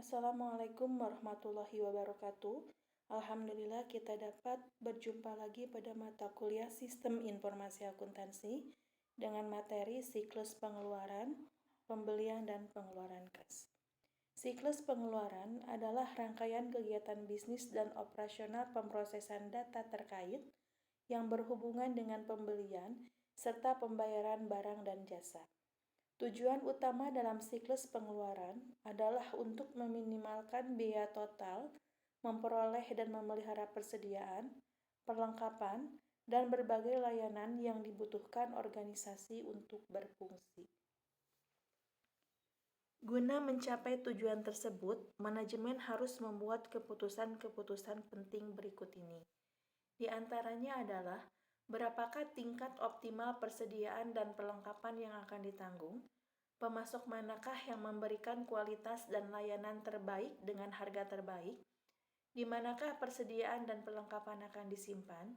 Assalamualaikum warahmatullahi wabarakatuh. Alhamdulillah kita dapat berjumpa lagi pada mata kuliah Sistem Informasi Akuntansi dengan materi siklus pengeluaran, pembelian dan pengeluaran kas. Siklus pengeluaran adalah rangkaian kegiatan bisnis dan operasional pemrosesan data terkait yang berhubungan dengan pembelian serta pembayaran barang dan jasa. Tujuan utama dalam siklus pengeluaran adalah untuk meminimalkan biaya total, memperoleh dan memelihara persediaan, perlengkapan, dan berbagai layanan yang dibutuhkan organisasi untuk berfungsi. Guna mencapai tujuan tersebut, manajemen harus membuat keputusan-keputusan penting berikut ini. Di antaranya adalah berapakah tingkat optimal persediaan dan perlengkapan yang akan ditanggung, pemasok manakah yang memberikan kualitas dan layanan terbaik dengan harga terbaik, di manakah persediaan dan perlengkapan akan disimpan,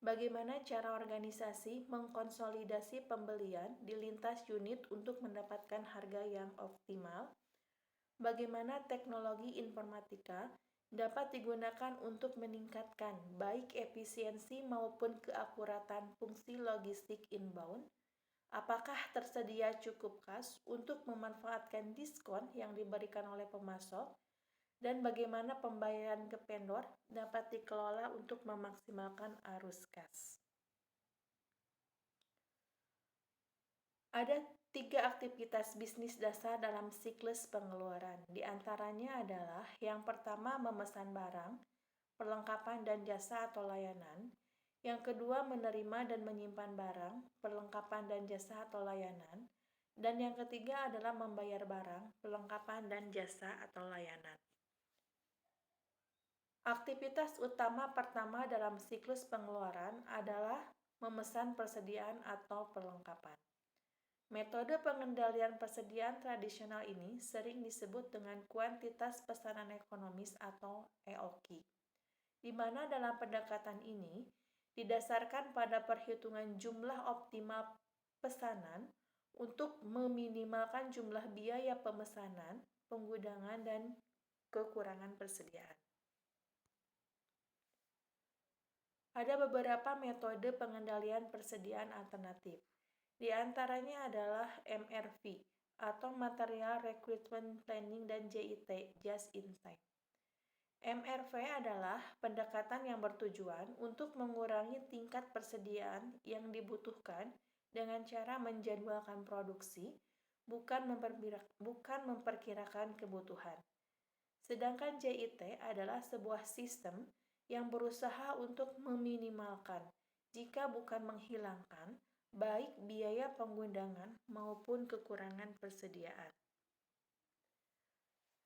bagaimana cara organisasi mengkonsolidasi pembelian di lintas unit untuk mendapatkan harga yang optimal, bagaimana teknologi informatika dapat digunakan untuk meningkatkan baik efisiensi maupun keakuratan fungsi logistik inbound, apakah tersedia cukup kas untuk memanfaatkan diskon yang diberikan oleh pemasok, dan bagaimana pembayaran ke vendor dapat dikelola untuk memaksimalkan arus kas. Ada 3 aktivitas bisnis dasar dalam siklus pengeluaran. Di antaranya adalah yang pertama memesan barang, perlengkapan dan jasa atau layanan. Yang kedua menerima dan menyimpan barang, perlengkapan dan jasa atau layanan. Dan yang ketiga adalah membayar barang, perlengkapan dan jasa atau layanan. Aktivitas utama pertama dalam siklus pengeluaran adalah memesan persediaan atau perlengkapan. Metode pengendalian persediaan tradisional ini sering disebut dengan kuantitas pesanan ekonomis atau EOQ, di mana dalam pendekatan ini didasarkan pada perhitungan jumlah optimal pesanan untuk meminimalkan jumlah biaya pemesanan, penggudangan, dan kekurangan persediaan. Ada beberapa metode pengendalian persediaan alternatif. Di antaranya adalah MRP atau Material Recruitment Planning dan JIT, Just in Time. MRV adalah pendekatan yang bertujuan untuk mengurangi tingkat persediaan yang dibutuhkan dengan cara menjadwalkan produksi, bukan memperkirakan kebutuhan. Sedangkan JIT adalah sebuah sistem yang berusaha untuk meminimalkan, jika bukan menghilangkan, baik biaya penggundangan maupun kekurangan persediaan.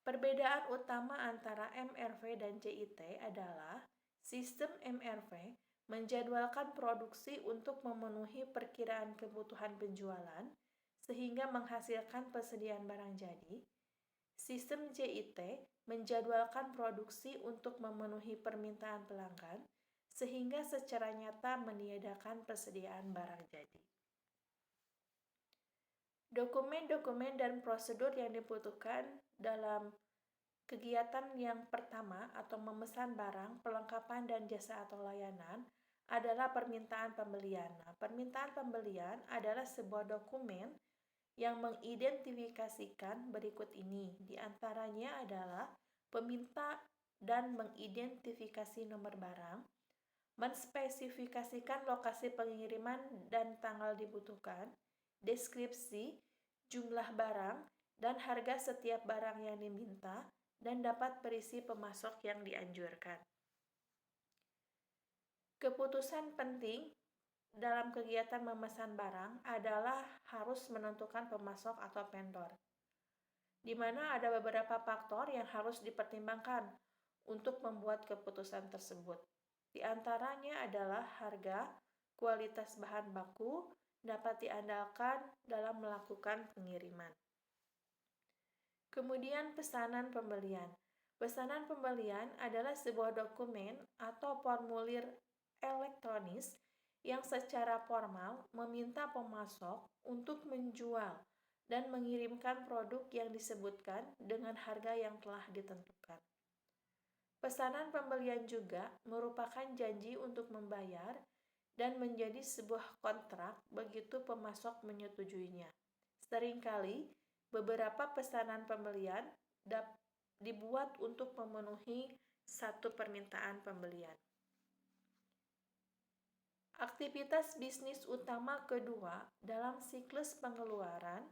Perbedaan utama antara MRV dan JIT adalah sistem MRV menjadwalkan produksi untuk memenuhi perkiraan kebutuhan penjualan sehingga menghasilkan persediaan barang jadi. Sistem JIT menjadwalkan produksi untuk memenuhi permintaan pelanggan sehingga secara nyata meniadakan persediaan barang jadi. Dokumen-dokumen dan prosedur yang dibutuhkan dalam kegiatan yang pertama atau memesan barang, perlengkapan dan jasa atau layanan adalah permintaan pembelian. Nah, permintaan pembelian adalah sebuah dokumen yang mengidentifikasikan berikut ini. Di antaranya adalah peminta dan mengidentifikasi nomor barang, menspesifikasikan lokasi pengiriman dan tanggal dibutuhkan, deskripsi, jumlah barang, dan harga setiap barang yang diminta, dan dapat berisi pemasok yang dianjurkan. Keputusan penting dalam kegiatan memesan barang adalah harus menentukan pemasok atau vendor, di mana ada beberapa faktor yang harus dipertimbangkan untuk membuat keputusan tersebut. Di antaranya adalah harga, kualitas bahan baku, dapat diandalkan dalam melakukan pengiriman. Kemudian pesanan pembelian. Pesanan pembelian adalah sebuah dokumen atau formulir elektronis yang secara formal meminta pemasok untuk menjual dan mengirimkan produk yang disebutkan dengan harga yang telah ditentukan. Pesanan pembelian juga merupakan janji untuk membayar dan menjadi sebuah kontrak begitu pemasok menyetujuinya. Seringkali, beberapa pesanan pembelian dibuat untuk memenuhi satu permintaan pembelian. Aktivitas bisnis utama kedua dalam siklus pengeluaran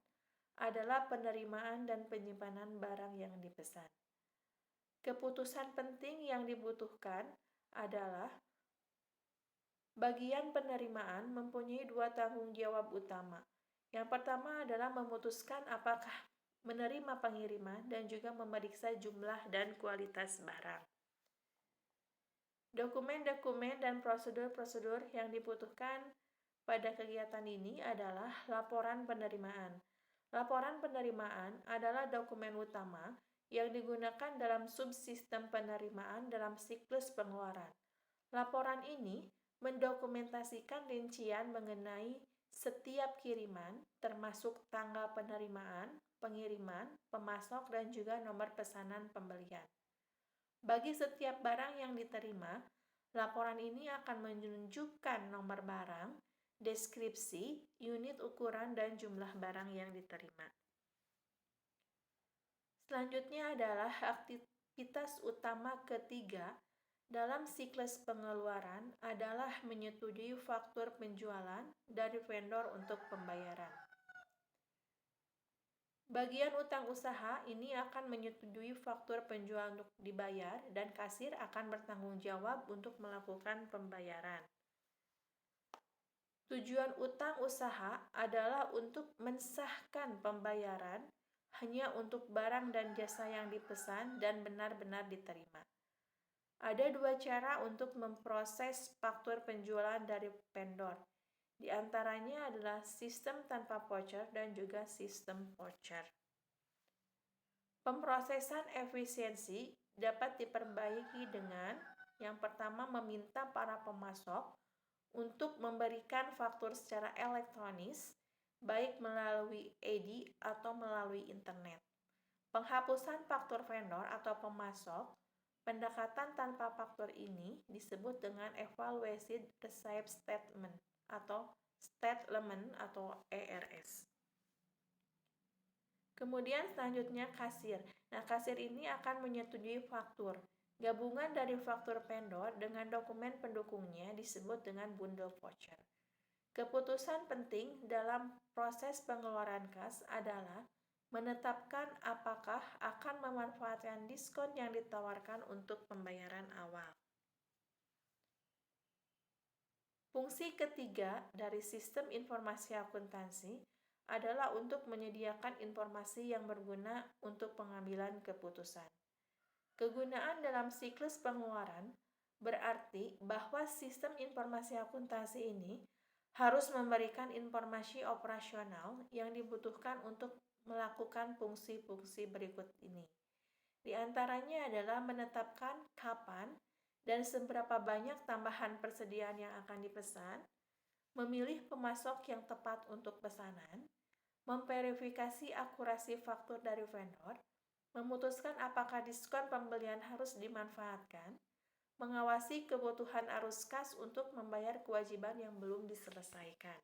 adalah penerimaan dan penyimpanan barang yang dipesan. Keputusan penting yang dibutuhkan adalah bagian penerimaan mempunyai dua tanggung jawab utama. Yang pertama adalah memutuskan apakah menerima pengiriman dan juga memeriksa jumlah dan kualitas barang. Dokumen-dokumen dan prosedur-prosedur yang dibutuhkan pada kegiatan ini adalah laporan penerimaan. Laporan penerimaan adalah dokumen utama yang digunakan dalam subsistem penerimaan dalam siklus pengeluaran. Laporan ini mendokumentasikan rincian mengenai setiap kiriman, termasuk tanggal penerimaan, pengiriman, pemasok, dan juga nomor pesanan pembelian. Bagi setiap barang yang diterima, laporan ini akan menunjukkan nomor barang, deskripsi, unit ukuran, dan jumlah barang yang diterima. Selanjutnya adalah aktivitas utama ketiga dalam siklus pengeluaran adalah menyetujui faktur penjualan dari vendor untuk pembayaran. Bagian utang usaha ini akan menyetujui faktur penjual untuk dibayar dan kasir akan bertanggung jawab untuk melakukan pembayaran. Tujuan utang usaha adalah untuk mensahkan pembayaran hanya untuk barang dan jasa yang dipesan dan benar-benar diterima. Ada dua cara untuk memproses faktur penjualan dari vendor. Di antaranya adalah sistem tanpa voucher dan juga sistem voucher. Pemrosesan efisiensi dapat diperbaiki dengan yang pertama meminta para pemasok untuk memberikan faktur secara elektronis, baik melalui EDI atau melalui internet. Penghapusan faktur vendor atau pemasok, pendekatan tanpa faktur ini disebut dengan evaluated receipt statement atau ERS. Kemudian selanjutnya kasir. Nah, kasir ini akan menyetujui faktur. Gabungan dari faktur vendor dengan dokumen pendukungnya disebut dengan bundle voucher. Keputusan penting dalam proses pengeluaran kas adalah menetapkan apakah akan memanfaatkan diskon yang ditawarkan untuk pembayaran awal. Fungsi ketiga dari sistem informasi akuntansi adalah untuk menyediakan informasi yang berguna untuk pengambilan keputusan. Kegunaan dalam siklus pengeluaran berarti bahwa sistem informasi akuntansi ini harus memberikan informasi operasional yang dibutuhkan untuk melakukan fungsi-fungsi berikut ini. Di antaranya adalah menetapkan kapan dan seberapa banyak tambahan persediaan yang akan dipesan, memilih pemasok yang tepat untuk pesanan, memverifikasi akurasi faktur dari vendor, memutuskan apakah diskon pembelian harus dimanfaatkan, mengawasi kebutuhan arus kas untuk membayar kewajiban yang belum diselesaikan.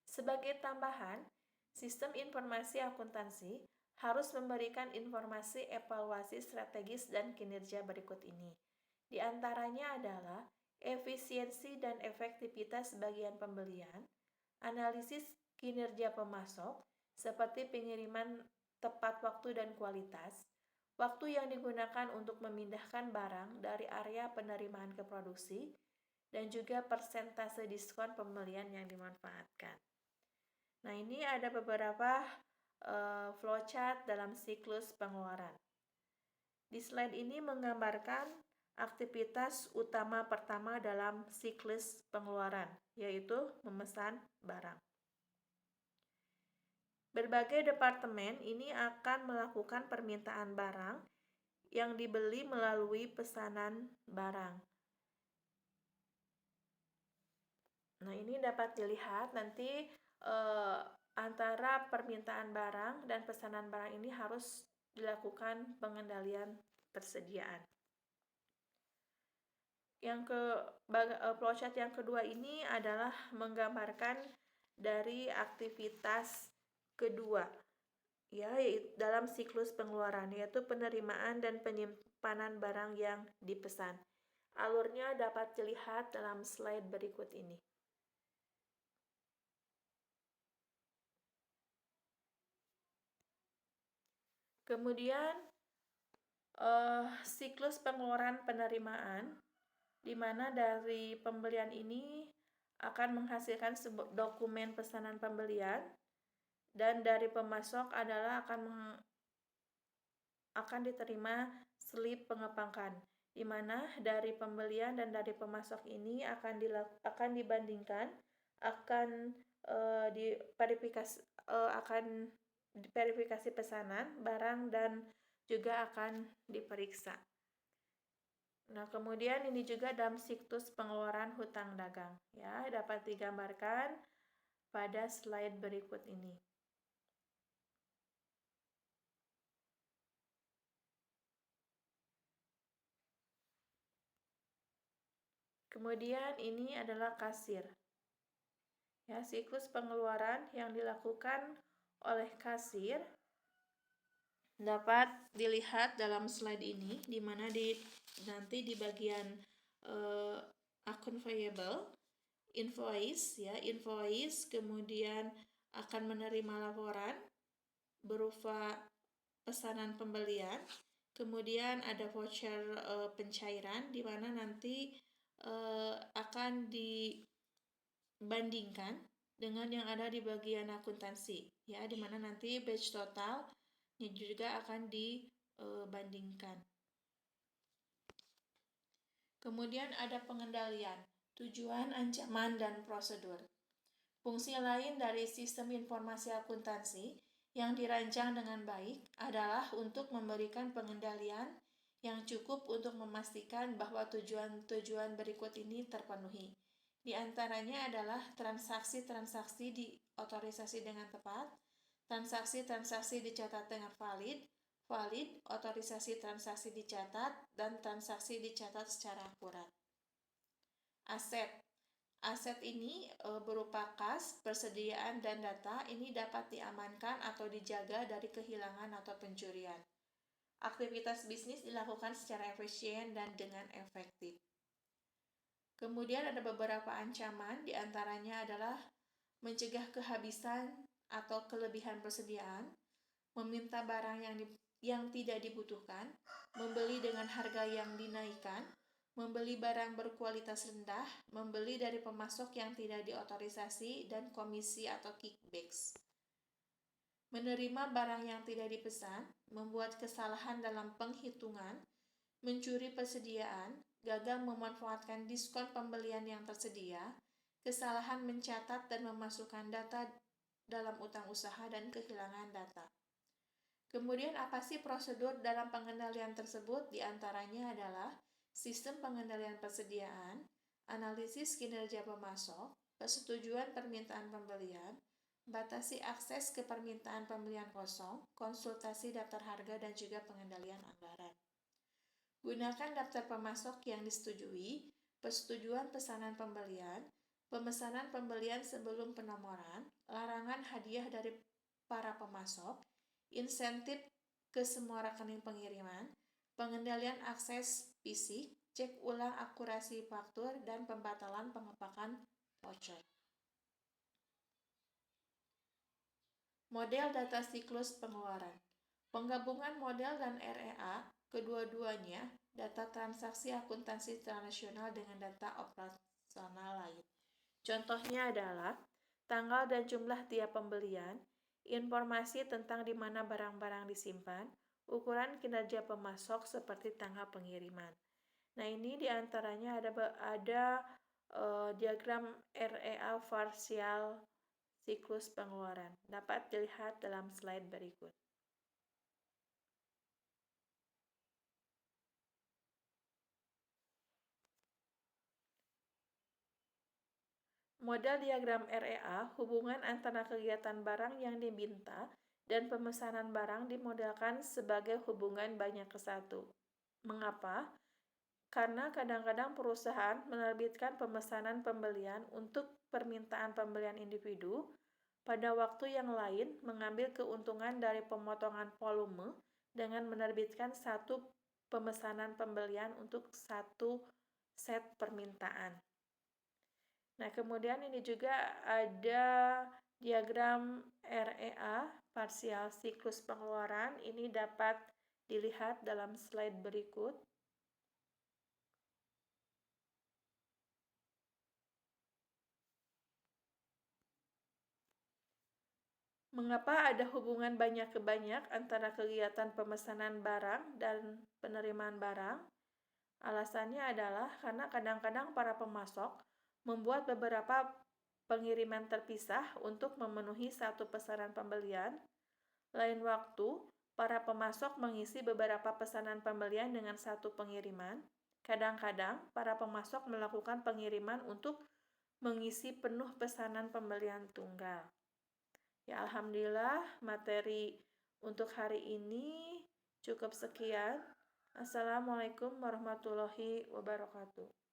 Sebagai tambahan, sistem informasi akuntansi harus memberikan informasi evaluasi strategis dan kinerja berikut ini. Di antaranya adalah efisiensi dan efektivitas bagian pembelian, analisis kinerja pemasok, seperti pengiriman tepat waktu dan kualitas, waktu yang digunakan untuk memindahkan barang dari area penerimaan ke produksi, dan juga persentase diskon pembelian yang dimanfaatkan. Nah, ini ada beberapa flowchart dalam siklus pengeluaran. Di slide ini menggambarkan aktivitas utama pertama dalam siklus pengeluaran, yaitu memesan barang. Berbagai departemen ini akan melakukan permintaan barang yang dibeli melalui pesanan barang. Nah, ini dapat dilihat nanti antara permintaan barang dan pesanan barang ini harus dilakukan pengendalian persediaan. Flowchart yang kedua ini adalah menggambarkan dari aktivitas kedua, yaitu dalam siklus pengeluaran, yaitu penerimaan dan penyimpanan barang yang dipesan. Alurnya dapat dilihat dalam slide berikut ini. Kemudian siklus pengeluaran penerimaan, di mana dari pembelian ini akan menghasilkan dokumen pesanan pembelian, dan dari pemasok adalah akan diterima slip pengepakan, di mana dari pembelian dan dari pemasok ini akan dibandingkan, akan diverifikasi pesanan barang dan juga akan diperiksa. Nah, kemudian ini juga dalam siklus pengeluaran hutang dagang, ya, dapat digambarkan pada slide berikut ini. Kemudian ini adalah kasir. Ya, siklus pengeluaran yang dilakukan oleh kasir dapat dilihat dalam slide ini, di mana nanti di bagian account payable, invoice, kemudian akan menerima laporan berupa pesanan pembelian, kemudian ada voucher pencairan, di mana nanti akan dibandingkan dengan yang ada di bagian akuntansi, ya, di mana nanti batch total juga akan dibandingkan. Kemudian ada pengendalian, tujuan, ancaman, dan prosedur. Fungsi lain dari sistem informasi akuntansi yang dirancang dengan baik adalah untuk memberikan pengendalian yang cukup untuk memastikan bahwa tujuan-tujuan berikut ini terpenuhi. Di antaranya adalah transaksi-transaksi diotorisasi dengan tepat, transaksi-transaksi dicatat dengan valid, otorisasi transaksi dicatat, dan transaksi dicatat secara akurat. Aset ini berupa kas, persediaan, dan data. Ini dapat diamankan atau dijaga dari kehilangan atau pencurian. Aktivitas bisnis dilakukan secara efisien dan dengan efektif. Kemudian ada beberapa ancaman, diantaranya adalah mencegah kehabisan atau kelebihan persediaan, meminta barang yang tidak dibutuhkan, membeli dengan harga yang dinaikkan, membeli barang berkualitas rendah, membeli dari pemasok yang tidak diotorisasi, dan komisi atau kickbacks. Menerima barang yang tidak dipesan, membuat kesalahan dalam penghitungan, mencuri persediaan, gagal memanfaatkan diskon pembelian yang tersedia, kesalahan mencatat dan memasukkan data dalam utang usaha, dan kehilangan data. Kemudian apa sih prosedur dalam pengendalian tersebut? Di antaranya adalah sistem pengendalian persediaan, analisis kinerja pemasok, persetujuan permintaan pembelian, batasi akses ke permintaan pembelian kosong, konsultasi daftar harga, dan juga pengendalian anggaran. Gunakan daftar pemasok yang disetujui, persetujuan pesanan pembelian, pemesanan pembelian sebelum penomoran, larangan hadiah dari para pemasok, insentif ke semua rekening pengiriman, pengendalian akses fisik, cek ulang akurasi faktur, dan pembatalan pengepakan voucher. Model data siklus pengeluaran. Penggabungan model dan REA, kedua-duanya data transaksi akuntansi internasional dengan data operasional lain. Contohnya adalah tanggal dan jumlah tiap pembelian, informasi tentang di mana barang-barang disimpan, ukuran kinerja pemasok seperti tanggal pengiriman. Nah, ini diantaranya ada diagram REA parsial siklus pengeluaran. Dapat dilihat dalam slide berikut. Model diagram REA, hubungan antara kegiatan barang yang diminta dan pemesanan barang dimodelkan sebagai hubungan banyak ke satu. Mengapa? Karena kadang-kadang perusahaan menerbitkan pemesanan pembelian untuk permintaan pembelian individu, pada waktu yang lain mengambil keuntungan dari pemotongan volume dengan menerbitkan satu pemesanan pembelian untuk satu set permintaan. Nah, kemudian ini juga ada diagram REA, parsial siklus pengeluaran. Ini dapat dilihat dalam slide berikut. Mengapa ada hubungan banyak ke banyak antara kegiatan pemesanan barang dan penerimaan barang? Alasannya adalah karena kadang-kadang para pemasok membuat beberapa pengiriman terpisah untuk memenuhi satu pesanan pembelian. Lain waktu, para pemasok mengisi beberapa pesanan pembelian dengan satu pengiriman. Kadang-kadang, para pemasok melakukan pengiriman untuk mengisi penuh pesanan pembelian tunggal. Ya, alhamdulillah materi untuk hari ini cukup sekian. Assalamualaikum warahmatullahi wabarakatuh.